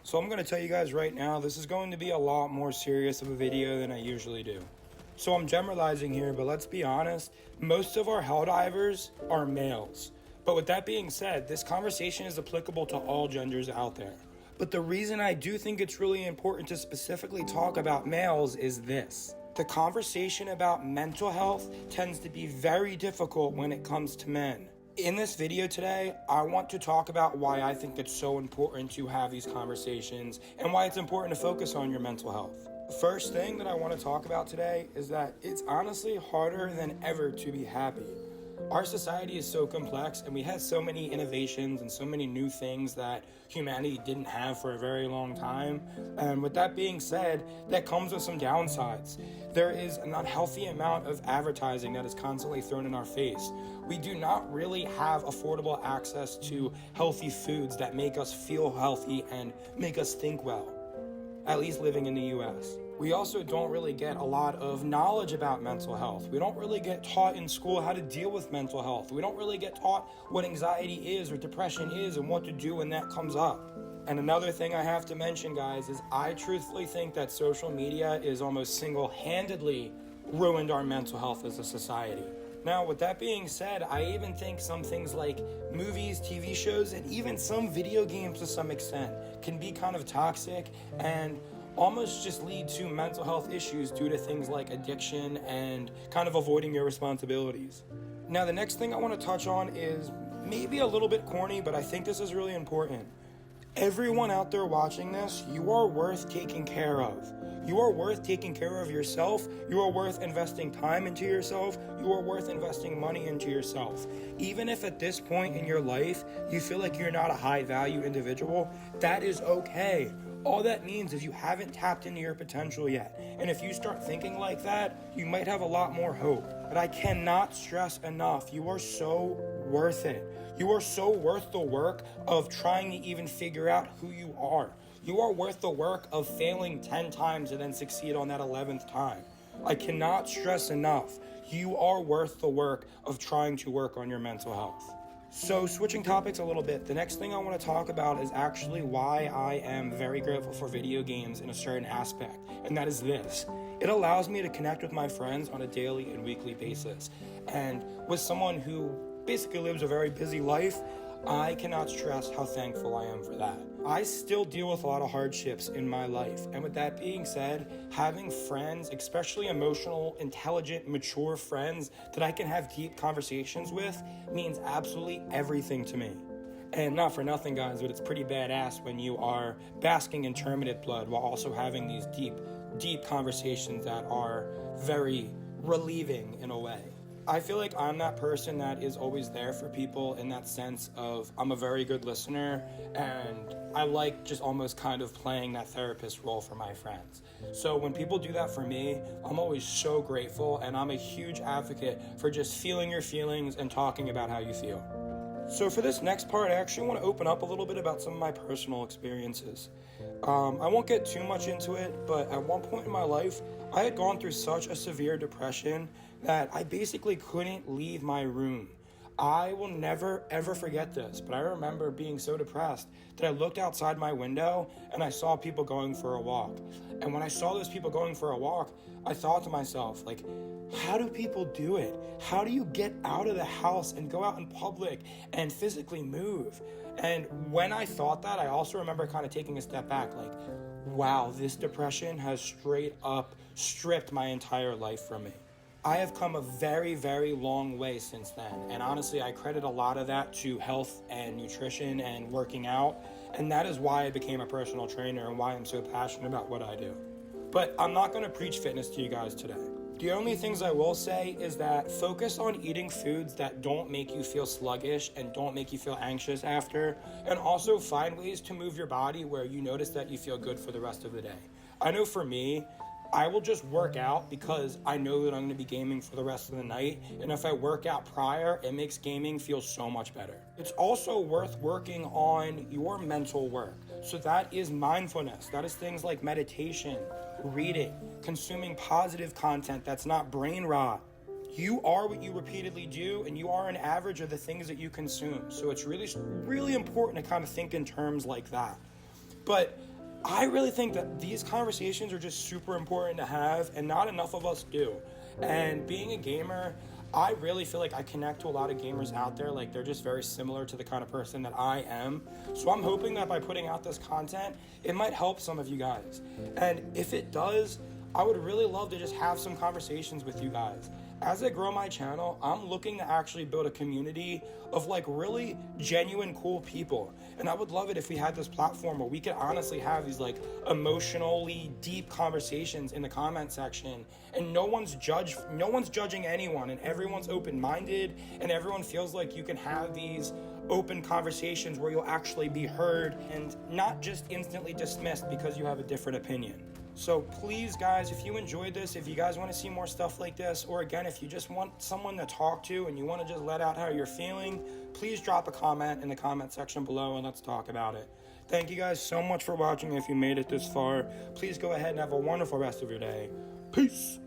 So I'm going to tell you guys right now, this is going to be a lot more serious of a video than I usually do. So I'm generalizing here, but let's be honest, most of our Helldivers are males. But with that being said, this conversation is applicable to all genders out there. But the reason I do think it's really important to specifically talk about males is this. The conversation about mental health tends to be very difficult when it comes to men. In this video today, I want to talk about why I think it's so important to have these conversations and why it's important to focus on your mental health. The first thing that I want to talk about today is that it's honestly harder than ever to be happy. Our society is so complex and we have so many innovations and so many new things that humanity didn't have for a very long time. And with that being said, that comes with some downsides. There is an unhealthy amount of advertising that is constantly thrown in our face. We do not really have affordable access to healthy foods that make us feel healthy and make us think well, at least living in the US. We also don't really get a lot of knowledge about mental health. We don't really get taught in school how to deal with mental health. We don't really get taught what anxiety is or depression is and what to do when that comes up. And another thing I have to mention, guys, is I truthfully think that social media is almost single-handedly ruined our mental health as a society. Now, with that being said, I even think some things like movies, TV shows, and even some video games to some extent can be kind of toxic and almost just lead to mental health issues due to things like addiction and kind of avoiding your responsibilities. Now, the next thing I want to touch on is maybe a little bit corny, but I think this is really important. Everyone out there watching this, you are worth taking care of. You are worth taking care of yourself. You are worth investing time into yourself. You are worth investing money into yourself. Even if at this point in your life, you feel like you're not a high value individual, that is okay. All that means is you haven't tapped into your potential yet. And if you start thinking like that, you might have a lot more hope. But I cannot stress enough, you are so worth it. You are so worth the work of trying to even figure out who you are. You are worth the work of failing 10 times and then succeed on that 11th time. I cannot stress enough, you are worth the work of trying to work on your mental health. So switching topics a little bit, the next thing I want to talk about is actually why I am very grateful for video games in a certain aspect, and that is this. It allows me to connect with my friends on a daily and weekly basis. And with someone who basically lives a very busy life, I cannot stress how thankful I am for that. I still deal with a lot of hardships in my life. And with that being said, having friends, especially emotional, intelligent, mature friends that I can have deep conversations with means absolutely everything to me. And not for nothing, guys, but it's pretty badass when you are basking in Terminated blood while also having these deep conversations that are very relieving in a way. I feel like I'm that person that is always there for people in that sense of I'm a very good listener and I like just almost kind of playing that therapist role for my friends. So when people do that for me, I'm always so grateful and I'm a huge advocate for just feeling your feelings and talking about how you feel. So for this next part, I actually want to open up a little bit about some of my personal experiences. I won't get too much into it, but at one point in my life, I had gone through such a severe depression that I basically couldn't leave my room. I will never, ever forget this, but I remember being so depressed that I looked outside my window and I saw people going for a walk. And when I saw those people going for a walk, I thought to myself, like, how do people do it? How do you get out of the house and go out in public and physically move? And when I thought that, I also remember kind of taking a step back, like, wow, this depression has straight up stripped my entire life from me. I have come a very, very long way since then. And honestly, I credit a lot of that to health and nutrition and working out. And that is why I became a personal trainer and why I'm so passionate about what I do. But I'm not going to preach fitness to you guys today. The only things I will say is that focus on eating foods that don't make you feel sluggish and don't make you feel anxious after, and also find ways to move your body where you notice that you feel good for the rest of the day. I know for me, I will just work out because I know that I'm going to be gaming for the rest of the night, and if I work out prior, it makes gaming feel so much better. It's also worth working on your mental work. So that is mindfulness. That is things like meditation, reading, consuming positive content that's not brain rot. You are what you repeatedly do, and you are an average of the things that you consume. So it's really, really important to kind of think in terms like that. But I really think that these conversations are just super important to have, and not enough of us do. And being a gamer, I really feel like I connect to a lot of gamers out there. Like, they're just very similar to the kind of person that I am. So I'm hoping that by putting out this content, it might help some of you guys. And if it does, I would really love to just have some conversations with you guys. As I grow my channel, I'm looking to actually build a community of like really genuine, cool people. And I would love it if we had this platform where we could honestly have these like emotionally deep conversations in the comment section, and no one's judging anyone, and everyone's open-minded, and everyone feels like you can have these open conversations where you'll actually be heard and not just instantly dismissed because you have a different opinion. So please, guys, if you enjoyed this, if you guys want to see more stuff like this, or again, if you just want someone to talk to and you want to just let out how you're feeling, please drop a comment in the comment section below and let's talk about it. Thank you guys so much for watching. If you made it this far, please go ahead and have a wonderful rest of your day. Peace.